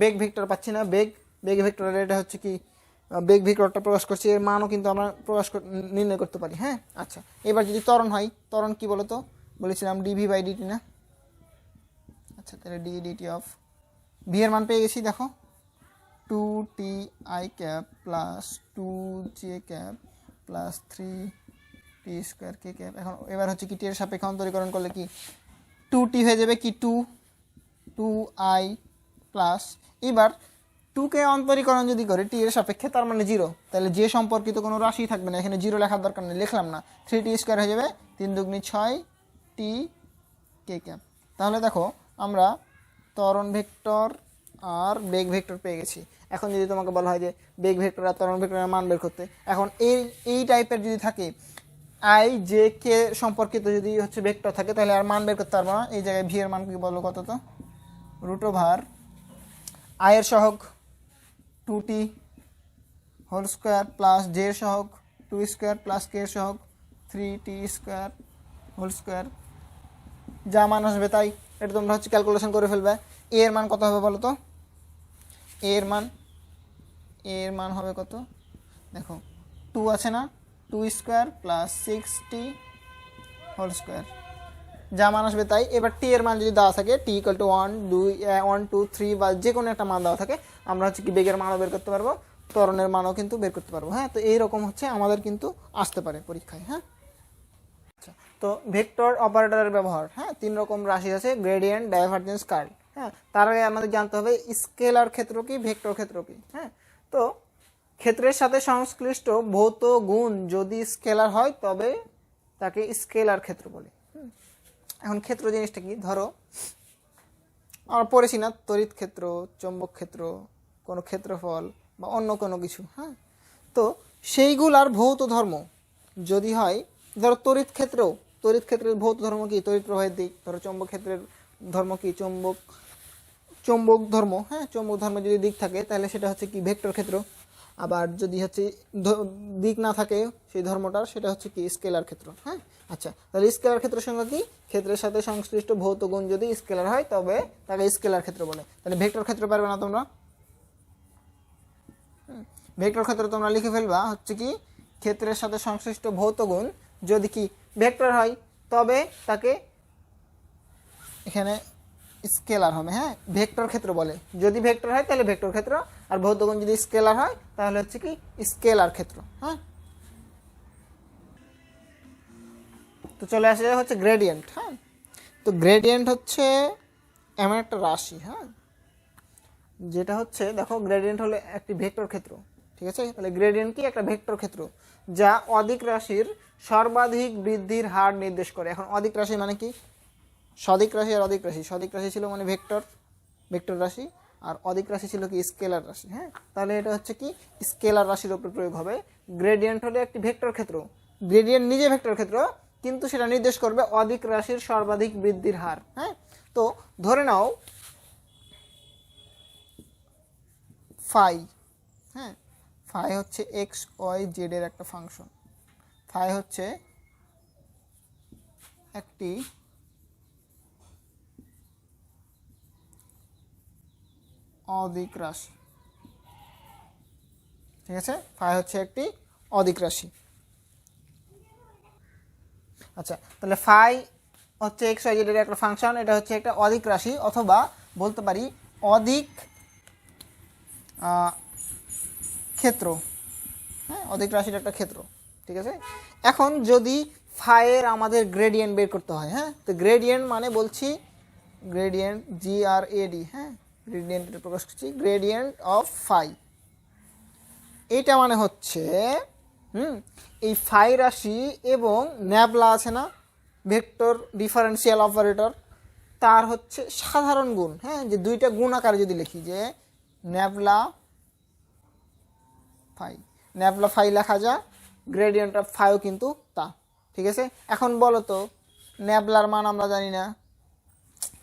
বেগ ভেক্টর পাচ্ছি না, বেগ ভেক্টরের এটা হচ্ছে কি বেগ ভেক্টরটা প্রকাশ করছি, এর মানও কিন্তু আমরা নির্ণয় করতে পারি। হ্যাঁ, আচ্ছা, এবার যদি ত্বরণ হয়, ত্বরণ কি বলতো বলেছিলাম ডিভি বাই ডিটি না, আচ্ছা তাহলে ডি ডিটি অফ ভি এর মান পেয়ে গেছি। দেখো 2t I cap plus 2 J cap plus 3t square k cap. এখন এবার হচ্ছে কি টি এর সাপেক্ষে অন্তরীকরণ করলে কি 2t হয়ে যাবে কি 2 2i প্লাস, এবার 2কে অন্তরীকরণ যদি করে টি এর সাপেক্ষে, তার মানে 0, তাহলে যে সম্পর্কিত কোনো রাশি থাকবে না, এখানে 0 লেখার দরকার নেই, লিখলাম না, 3t স্কোয়ার হয়ে যাবে, 3 দুগুণী 6 টি কে ক্যাপ। তাহলে দেখো আমরা ত্বরণ ভেক্টর আর বেগ ভেক্টর পেয়ে গেছি। এখন যদি তোমাকে বলা হয় যে বেগ ভেক্টর আর ত্বরণ ভেক্টরের মান বের করতে, এখন এই টাইপের যদি থাকে আই জে কে সম্পর্কিত যদি হচ্ছে ভেক্টর থাকে, তাহলে আর মান বের করতে পারবো না। এই জায়গায় ভি এর মান কি বলো কত, তো √, আই এর সহগ 2t whole square plus J এর সহগ 2 স্কোয়ার প্লাস কে এর সহগ 3t স্কোয়ার হোল স্কোয়ার, যা মান আসবে তাই, এটা তোমরা হচ্ছে ক্যালকুলেশন করে ফেলবে। এ এর মান কত হবে বলো তো, এ এর মান হবে কত, দেখো 2 আছে না, 2 square plus 6t whole square, যা মান আসবে তাই। এবার টি এর মান যদি দেওয়া থাকে টি ইকুয়াল টু 1 2 3 বা যে কোনো একটা মান দেওয়া থাকে, আমরা হচ্ছে কি বেগের মানও বের করতে পারবো, ত্বরণের মানও কিন্তু বের করতে পারবো। হ্যাঁ, তো এইরকম হচ্ছে আমাদের কিন্তু আসতে পারে পরীক্ষায়। হ্যাঁ, আচ্ছা, তো ভেক্টর অপারেটরের ব্যবহার, হ্যাঁ 3 রকম রাশি আছে, গ্রেডিয়েন্ট, ডাইভারজেন্স, কার্ল। হ্যাঁ, তার আগে আমাদের জানতে হবে স্কেলার ক্ষেত্র কি, ভেক্টর ক্ষেত্র কি। হ্যাঁ, তো ক্ষেত্রের সাথে সংশ্লিষ্ট ভৌত গুণ যদি স্কেলার হয় তবে তাকে স্কেলার ক্ষেত্র বলে। এখন ক্ষেত্র জিনিসটা কি, ধরো আমরা পড়েছি না তড়িৎ ক্ষেত্র, চৌম্বক ক্ষেত্র, কোনো ক্ষেত্রফল বা অন্য কোনো কিছু। হ্যাঁ, তো সেইগুলার ভৌত ধর্ম যদি হয়, ধরো তড়িৎ ক্ষেত্রের ভৌত ধর্ম কি, তড়িৎ প্রবাহের দিক। ধরো চৌম্বক ক্ষেত্রের ধর্ম কি, চৌম্বক ধর্ম। হ্যাঁ, চৌম্বক ধর্ম যদি দিক থাকে তাহলে সেটা হচ্ছে কি ভেক্টর ক্ষেত্র। আবার যদি হচ্ছে দিক না থাকে সেই ধর্মটার, সেটা হচ্ছে কি স্কেলার ক্ষেত্র। হ্যাঁ, আচ্ছা, তাহলে স্কেলার ক্ষেত্রের সঙ্গে কি, ক্ষেত্রের সাথে সংশ্লিষ্ট ভৌত গুণ যদি স্কেলার হয় তবে তাকে স্কেলার ক্ষেত্র বলে। তাহলে ভেক্টর ক্ষেত্র পারবে না তোমরা, ভেক্টর ক্ষেত্র তোমরা লিখে ফেলবা হচ্ছে কি ক্ষেত্রের সাথে সংশ্লিষ্ট ভৌত গুণ যদি কি ভেক্টর হয় তবে তাকে এখানে স্কেলার হবে। হ্যাঁ, ভেক্টর ক্ষেত্র বলে, যদি ভেক্টর হয় তাহলে ভেক্টর ক্ষেত্র, আর ভৌত গুণ যদি স্কেলার হয় তাহলে হচ্ছে কি স্কেলার ক্ষেত্র। হ্যাঁ, তো চলে আসে হচ্ছে গ্রেডিয়েন্ট। হ্যাঁ, তো গ্রেডিয়েন্ট হচ্ছে এমন একটা রাশি, হ্যাঁ যেটা হচ্ছে, দেখো গ্রেডিয়েন্ট হলো একটি ভেক্টর ক্ষেত্র, ঠিক আছে। তাহলে গ্রেডিয়েন্ট কি, একটা ভেক্টর ক্ষেত্র যা অধিক রাশির সর্বাধিক বৃদ্ধির হার নির্দেশ করে। এখন অধিক রাশি মানে কি, সদিক রাশি আর অধিক রাশি। সদিক রাশি ছিল মানে ভেক্টর রাশি, আর অধিক রাশি ছিল কি স্কেলার রাশি। হ্যাঁ, তাহলে এটা হচ্ছে কি স্কেলার রাশির উপর প্রয়োগ হবে। গ্রেডিয়েন্ট হলো একটি ভেক্টর ক্ষেত্র, গ্রেডিয়েন্ট নিজে ভেক্টর ক্ষেত্র, কিন্তু সেটা নির্দেশ করবে অধিক রাশির সর্বাধিক বৃদ্ধির হার। হ্যাঁ, তো ধরে নাও ফাই। হ্যাঁ, ফাই হচ্ছে এক্স ওয়াই জেড এর একটা ফাংশন। ফাই হচ্ছে একটি অধিক রাশি, ঠিক আছে। ফাই হচ্ছে একটি অধিক রাশি। আচ্ছা, তাহলে ফাই হচ্ছে এক্স ওয়াই জেড এর একটা ফাংশন, এটা হচ্ছে একটা অধিক রাশি, অথবা বলতে পারি অধিক ক্ষেত্র। হ্যাঁ, অধিক রাশির একটা ক্ষেত্র, ঠিক আছে। এখন যদি ফাইয়ের আমাদের গ্রেডিয়েন্ট বের করতে হয়, হ্যাঁ, তো গ্রেডিয়েন্ট মানে বলছি গ্রেডিয়েন্ট GRAD। হ্যাঁ, গ্রেডিয়েন্ট প্রকাশ করছি, গ্রেডিয়েন্ট অফ ফাই। এইটা মানে হচ্ছে এই ফাই রাশি এবং ন্যাবলা আছে না, ভেক্টর ডিফারেন্সিয়াল অপারেটর, তার হচ্ছে সাধারণ গুণ। হ্যাঁ, যে দুইটা গুণ আকারে যদি লিখি যে ন্যাবলা ফাই লেখা যায়, গ্রেডিয়েন্ট অফ ফাইও কিন্তু তা, ঠিক আছে। এখন বলো তো ন্যাবলার মান আমরা জানি না,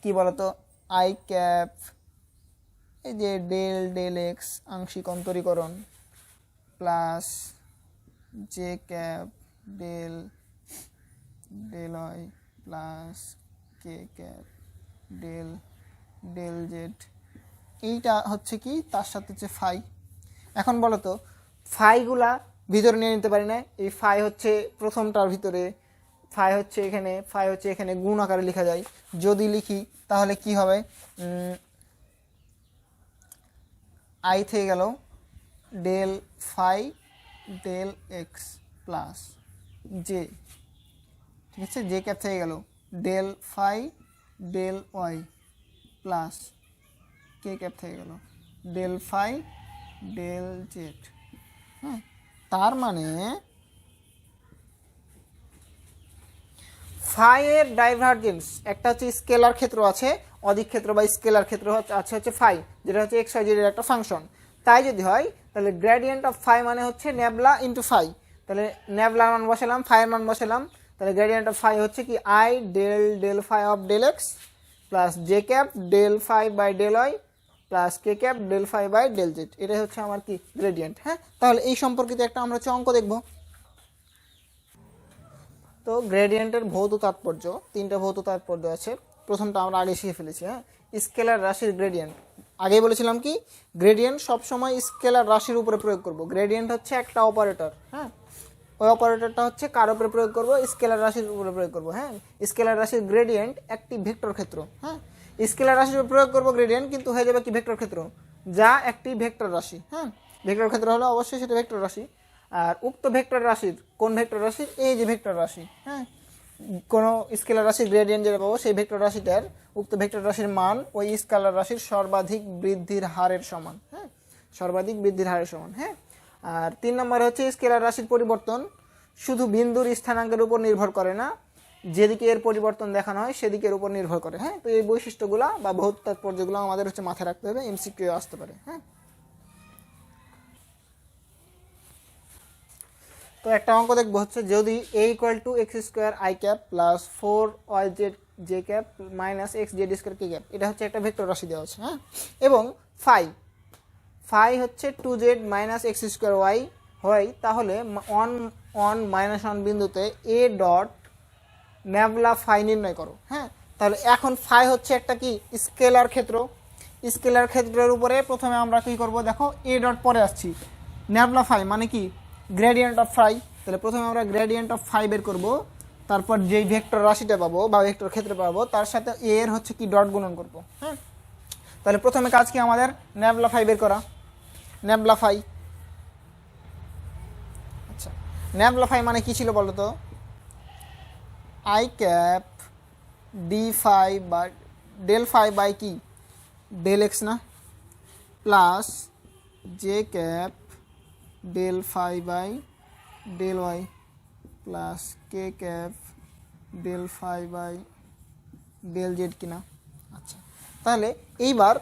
কি বলো তো, আই ক্যাপ, এই যে ডেল এক্স আংশিক অন্তরীকরণ plus J cap del Y plus কে ক্যাপ ডেল জেড, এইটা হচ্ছে কি তার সাথে হচ্ছে ফাই। এখন বলো তো ফাইগুলা ভিতরে নিয়ে নিতে পারি না, এই ফাই হচ্ছে প্রথমটার ভিতরে, ফাই হচ্ছে এখানে গুণ আকারে লেখা যায়। যদি লিখি তাহলে কি হবে, আই থেকে গেল del phi del x plus J, ঠিক আছে, জে ক্যাপ থেকে গেল del phi del Y plus কে ক্যাপ থেকে গেল ডেল ফাই ডেল জেড। হ্যাঁ, তার মানে ফাই এর ডাইভারজেন্স, একটা হচ্ছে স্কেলার ক্ষেত্র আছে, অধিক ক্ষেত্র বা স্কেলার ক্ষেত্র আছে হচ্ছে ফাই, যেটা হচ্ছে এক্স ওয়াই জেড এর একটা ফাংশন। তাই যদি হয় তাহলে গ্রেডিয়েন্ট অফ ফাই মানে হচ্ছে ন্যাবলা ইন্টু ফাই। তাহলে ন্যাবলার মান বসালাম, ফাইয়ের মান বসালাম, তাহলে গ্রেডিয়েন্ট অফ ফাই হচ্ছে কি i del del phi of del x plus J cap del phi by del Y plus K cap del phi by del z. এটাই হচ্ছে আমার কি গ্রেডিয়েন্ট। হ্যাঁ, তাহলে এই সম্পর্কিত একটা আমরা হচ্ছে অঙ্ক দেখব। তো গ্রেডিয়েন্টের ভৌত তাৎপর্য, তিনটা ভৌত তাৎপর্য আছে। প্রথমটা আমরা আগে শিখে ফেলেছি। হ্যাঁ, স্কেলার রাশির গ্রেডিয়েন্ট, আগেই বলেছিলাম কি গ্রেডিয়েন্ট সবসময় স্কেলার রাশির উপরে প্রয়োগ করব। গ্রেডিয়েন্ট হচ্ছে একটা অপারেটর। হ্যাঁ, ওই অপারেটরটা হচ্ছে কার উপরে প্রয়োগ করব, স্কেলার রাশির উপরে প্রয়োগ করব। হ্যাঁ, স্কেলার রাশির গ্রেডিয়েন্ট একটি ভেক্টর ক্ষেত্র। হ্যাঁ, স্কেলার রাশির উপরে প্রয়োগ করব গ্রেডিয়েন্ট, কিন্তু হয়ে যাবে কি ভেক্টর ক্ষেত্র, যা একটি ভেক্টর রাশি। হ্যাঁ, ভেক্টর ক্ষেত্র হলে অবশ্যই সেটা ভেক্টর রাশি। আর উক্ত ভেক্টর রাশির, কোন ভেক্টর রাশির, এই যে ভেক্টর রাশি। হ্যাঁ, কোনো স্কেলার রাশির গ্রেডিয়েন্ট যেটা পাবো সেই ভেক্টর রাশিটার, উক্ত ভেক্টর রাশির মান ওই স্কেলার রাশির সর্বাধিক বৃদ্ধির হারের সমান। হ্যাঁ, সর্বাধিক বৃদ্ধির হারের সমান। হ্যাঁ, আর 3 নম্বরে হচ্ছে স্কেলার রাশির পরিবর্তন শুধু বিন্দুর স্থানাঙ্কের উপর নির্ভর করে না, যেদিকে এর পরিবর্তন দেখানো হয় সেদিকের উপর নির্ভর করে। হ্যাঁ, তো এই বৈশিষ্ট্যগুলো বা ভৌত তাৎপর্যগুলো আমাদের হচ্ছে মাথায় রাখতে হবে, এমসিকিউ আসতে পারে। হ্যাঁ, তো একটা অঙ্ক দেখবো হচ্ছে যদি a equal to x square i cap plus 4y z j cap minus x Z square k cap, এটা হচ্ছে একটা ভেক্টর রাশি দেওয়া আছে। হ্যাঁ, এবং ফাই হচ্ছে 2z minus x square Y হয়, তাহলে অন মাইনাস 1 বিন্দুতে এ ডট ন্যাবলা ফাই নির্ণয় করো। হ্যাঁ, তাহলে এখন ফাই হচ্ছে একটা কি স্কেলার ক্ষেত্র। স্কেলার ক্ষেত্রের উপরে প্রথমে আমরা কি করব, দেখো এ ডট পরে আসছি, ন্যাবলা ফাই মানে কি গ্রেডিয়েন্ট অফ ফাই। তাহলে প্রথমে আমরা গ্রেডিয়েন্ট অফ ফাই বের করব, তারপর যেই ভেক্টর রাশিটা পাবো বা ভেক্টর ক্ষেত্রে পাবো তার সাথে এ এর হচ্ছে কি ডট গুণন করব। হ্যাঁ, তাহলে প্রথমে কাজ কি আমাদের ন্যাবলা ফাই বের করা। ন্যাবলা ফাই, আচ্ছা ন্যাবলা ফাই মানে কি ছিল বলো তো, আই ক্যাপ ডি ফাই বা ডেল ফাই বাই কি ডেল এক্স না, plus J cap del phi by del Y plus K cap del phi by del z কিনা। আচ্ছা, তাহলে এইবার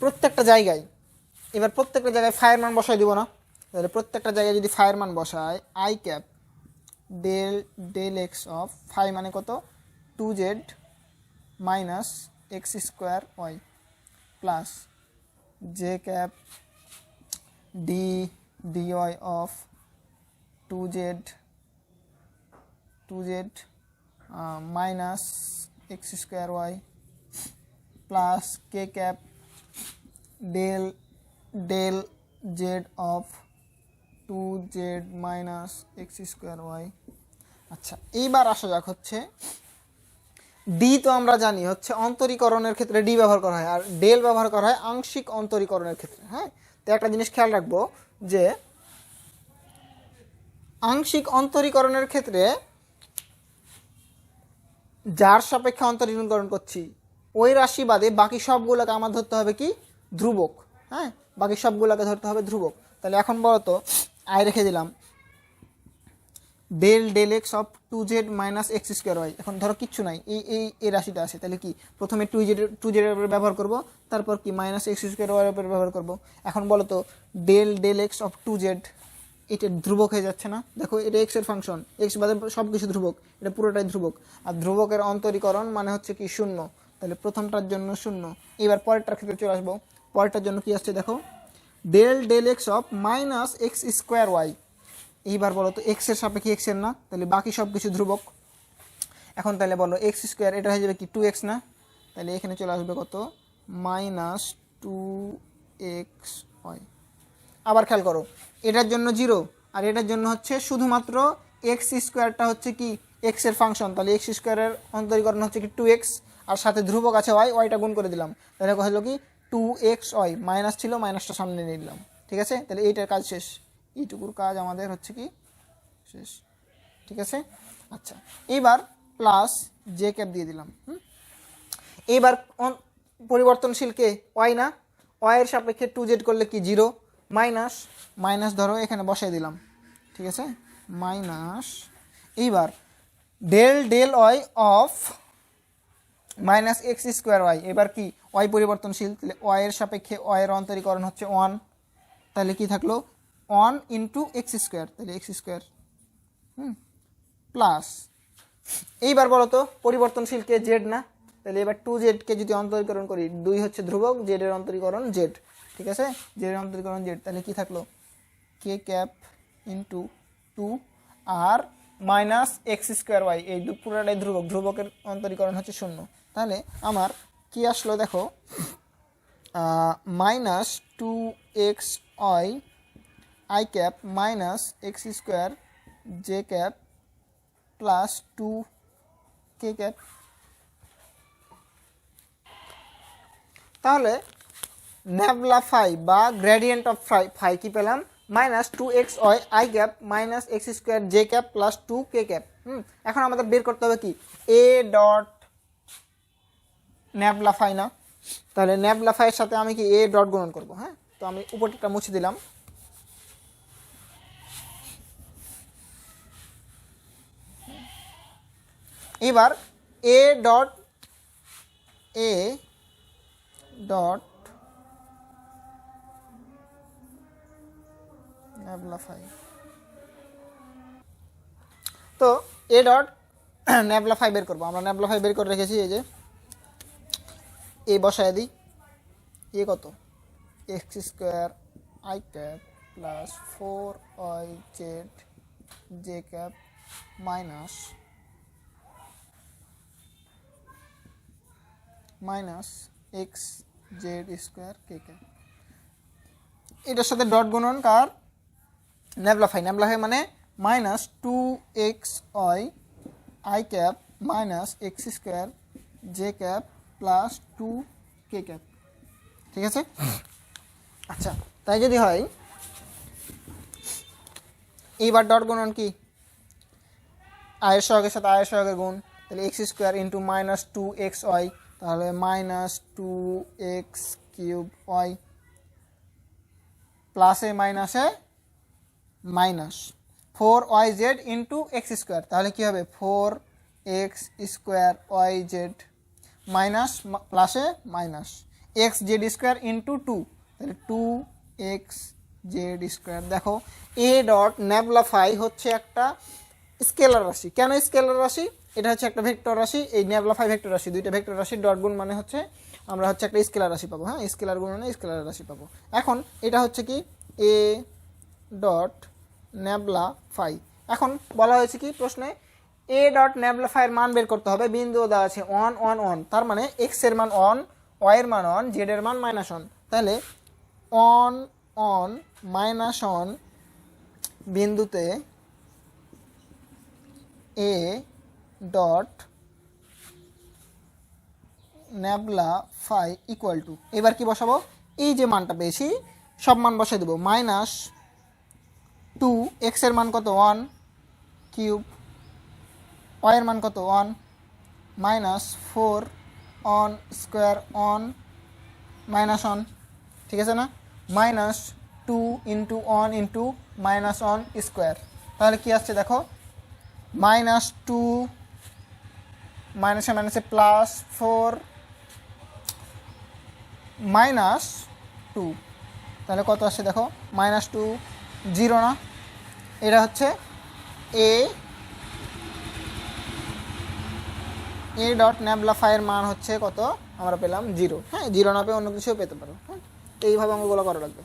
প্রত্যেকটা জায়গায় ফায়ের মান বসাই দিব না। তাহলে প্রত্যেকটা জায়গায় যদি ফায়ের মান বসায় i cap del del x of phi মানে কত 2z minus x square y plus J cap d d y of 2z minus x square y plus K cap del del z of 2z minus x square y. আচ্ছা, এইবার আসা যাক হচ্ছে D, তো আমরা জানি হচ্ছে অন্তরীকরণের ক্ষেত্রে ডি ব্যবহার করা হয়, আর ডেল ব্যবহার করা হয় আংশিক অন্তরীকরণের ক্ষেত্রে। হ্যাঁ, তো একটা জিনিস খেয়াল রাখবো যে আংশিক অন্তরীকরণের ক্ষেত্রে যার সাপেক্ষে অন্তরীকরণ করছি ওই রাশি বাদে বাকি সবগুলোকে আমার ধরতে হবে কি ধ্রুবক। হ্যাঁ, বাকি সবগুলোকে ধরতে হবে ধ্রুবক। তাহলে এখন বলো তো আই রেখে দিলাম del del x of 2z minus x square y. এখন ধরো কিচ্ছু নাই, এই রাশিটা আছে, তাহলে কি প্রথমে 2z এর উপরে ব্যবহার করব, তারপর কি মাইনাস এক্স স্কোয়ার ওয়াই এর উপরে ব্যবহার করব। এখন বলো তো del del x of 2z, এটা ধ্রুবক হয়ে যাচ্ছে না? দেখো এটা এক্স এর ফাংশন, এক্স বাদে সব কিছু ধ্রুবক, এটা পুরোটাই ধ্রুবক। আর ধ্রুবকের অন্তরীকরণ মানে হচ্ছে কি শূন্য, তাহলে প্রথমটার জন্য শূন্য। এবার পরেরটার ক্ষেত্রে চলে আসবো, পরেরটার জন্য কি আসছে দেখো del del x of minus x square y. এইবার বলো তো এক্স এর সাপেক্ষে এক্স এর না, তাহলে বাকি সব কিছু ধ্রুবক। এখন তাহলে বলো এক্স স্কোয়ার, এটা হয়ে যাবে কি 2x না, তাহলে এখানে চলে আসবে কত মাইনাস 2xy। আবার খেয়াল করো এটার জন্য 0 আর এটার জন্য হচ্ছে শুধুমাত্র এক্স স্কোয়ারটা হচ্ছে কি এক্স এর ফাংশন, তাহলে এক্স স্কোয়ারের অন্তরীকরণ হচ্ছে কি 2x, আর সাথে ধ্রুবক আছে ওয়াই, ওয়াইটা গুণ করে দিলাম, তাহলে হলো কি 2xy, মাইনাস ছিল মাইনাসটা সামনে নিয়ে দিলাম। ঠিক আছে, তাহলে এইটার কাজ শেষ, এইটুকুর কাজ আমাদের হচ্ছে কি শেষ। ঠিক আছে, আচ্ছা এইবার প্লাস জে ক্যাপ দিয়ে দিলাম। এইবার পরিবর্তনশীল কে ওয়াই না, ওয়াই এর সাপেক্ষে 2z করলে কি 0, মাইনাস মাইনাস ধরো এখানে বসাই দিলাম, ঠিক আছে, মাইনাস। এইবার del del y of minus x square y, এবার কি ওয়াই পরিবর্তনশীল, তাহলে ওয়াই এর সাপেক্ষে ওয়াই এর অন্তরীকরণ হচ্ছে 1, তাহলে কি থাকলো 1 ইন্টু এক্স স্কোয়ার, তাহলে এক্স স্কোয়ার প্লাস। এইবার বলো তো পরিবর্তনশীল কে জেড না, তাহলে এবার 2z কে যদি অন্তরীকরণ করি, 2 হচ্ছে ধ্রুবক, জেড এর অন্তরীকরণ জেড, ঠিক আছে, জেড এর অন্তরীকরণ জেড, তাহলে কি থাকলো কে ক্যাপ ইন্টু 2 আর মাইনাস এক্স স্কোয়ার ওয়াই, এই পুরোটাই ধ্রুবক, ধ্রুবকের অন্তরীকরণ হচ্ছে 0, তাহলে আমার কি আসলো দেখো minus 2x y i cap minus x square j cap plus 2 k cap. তাহলে ন্যাবলা ফাই বা গ্রেডিয়েন্ট অফ ফাই কি পেলাম, minus 2x y i cap minus x square j cap plus 2 k cap. এখন আমাদের বের করতে হবে কি এ ডট ন্যাবলা ফাই না, তাহলে ন্যাবলা ফাইয়ের সাথে আমি কি এ ডট গুণন করবো। হ্যাঁ, তো আমি উপরটা মুছে দিলাম। এবার এ ডট ন্যাবলাফাই, তো এ ডট ন্যাবলাফাই বের করবো আমরা, ন্যাবলাফাই বের করে রেখেছি, এই যে এ বসায় দিই, এ কত x square i cap plus 4y z j cap minus x Z square k cap. এটার সাথে ডট গুণন কার, ন্যাবলাফাই, ন্যাবলাফাই মানে minus 2x y i cap minus x square j cap plus 2 k cap, ঠিক আছে। আচ্ছা, তাই যদি হয় এইবার ডট গুণন কি আয়ের সহগের সাথে আয়ের সহগের গুণ, তাহলে x square into minus 2x y, তাহলে মাইনাস 2x কিউব ওয়াই প্লাসে মাইনাসে minus 4yz into x square, তাহলে কী হবে 4x square Y Z minus প্লাসে minus x Z square into 2, তাহলে 2x জেড স্কোয়ার। দেখো এ ডট ন্যাবলাফাই হচ্ছে একটা স্কেলার রাশি। কেন স্কেলার রাশি? এটা হচ্ছে একটা ভেক্টর রাশি, এই ন্যাবলাফাই ভেক্টর রাশি, দুইটা ভেক্টর রাশি ডট গুণ মানে হচ্ছে আমরা হচ্ছে একটা স্কেলার রাশি পাবো। হ্যাঁ, স্কেলার গুণ মানে স্কেলার রাশি পাবো। এখন এটা হচ্ছে কি এ ডট ন্যাবলাফাই। এখন বলা হয়েছে কি প্রশ্নে এ ডট ন্যাবলাফাইয়ের মান বের করতে হবে, বিন্দু দেওয়া আছে 1 1 1, তার মানে এক্স এর মান 1, ওয়াই এর মান 1, জেড এর মান -1, তাহলে 1 1 -1 বিন্দুতে এ ডট ন্যাবলাফাই ইকুয়াল টু, এবার কি বসাবো, এই যে মানটা পেয়েছি সব মান বসাই দেবো, মাইনাস 2 এক্স এর মান কত 1 কিউব, ওয়াই এর মান কত 1, মাইনাস 4 1 স্কোয়ার 1 -1, ঠিক আছে না, মাইনাস 2 ইন্টু 1 ইন্টু -1 স্কোয়ার, তাহলে কি আসছে দেখো মাইনাস 2 মাইনাসে মাইনাসে প্লাস 4 মাইনাস 2, তাহলে কত আসছে দেখো -2 0 না, এটা হচ্ছে এ ডট ন্যাবলাফাইয়ের মান হচ্ছে কত আমরা পেলাম 0। হ্যাঁ, 0 না পেয়ে অন্য কিছুও পেতে পারো। হ্যাঁ, তো এইভাবে অঙ্কগুলো করা লাগবে।